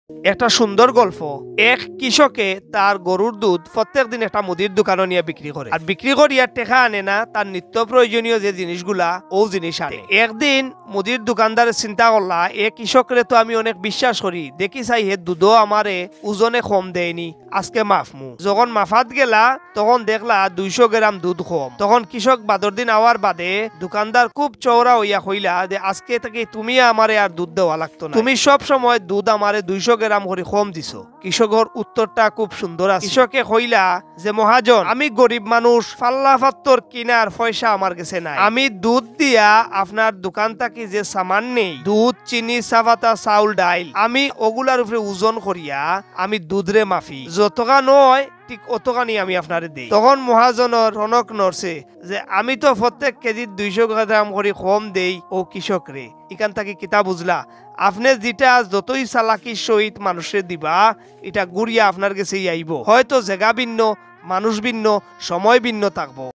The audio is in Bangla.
একটা সুন্দর গল্প। এক কৃষকে তার গরুর দুধ প্রত্যেক দিন একটা মুদির দোকানে নিয়ে বিক্রি করে, আর বিক্রি করিয়া টেকা আনে না, তার নিত্য প্রয়োজনীয় যে জিনিসগুলা ও জিনিস আনে। একদিন মুদির দোকানদার চিন্তা করলা, এ কৃষকরে তো আমি অনেক বিশ্বাস করি, দেখি চাই হে দুধও আমারে ওজনে কম দেয়নি, আজকে মাফমু। যখন মাফাত গেলা তখন দেখলা 200 গ্রাম দুধ কম। তখন কৃষক বাদর দিন আওয়ার বাদে দোকানদার খুব চওড়া হইয়া কইলা যে আজকে থেকে তুমি আমারে আর দুধ দেওয়া লাগতো না, তুমি সব সময় দুধ আমারে 200 গ্রাম করে কম দিছো। কৃষকের উত্তরটা খুব সুন্দর আছে। কৃষকে কইলা যে মহাজন, আমি গরিব মানুষ, পাল্লা পাত্তর কিনার পয়সা আমার কাছে নাই, আমি দুধ দিয়া আপনার দোকান থেকে যে সামান নেই, দুধ, চিনি, চাপাতা, চাউল, ডাইল, আমি ওগুলার উপরে ওজন করিয়া আমি দুধরে মাফি, যতকা নয় ঠিক অতখানি আমি আপনারে দিই। তখন মহাজনের রনক নড়ছে যে আমি তো প্রত্যেক কেজির 200 গ্রাম করে কম দেই ও কৃষক রে। এখান থেকে কিতা বুঝলা, আপনি যেটা যতই চালাকির সহিত মানুষের দিবা, এটা গুড়িয়া আপনার কাছেই আইব। হয়তো জায়গা ভিন্ন, মানুষ ভিন্ন, সময় ভিন্ন থাকবো।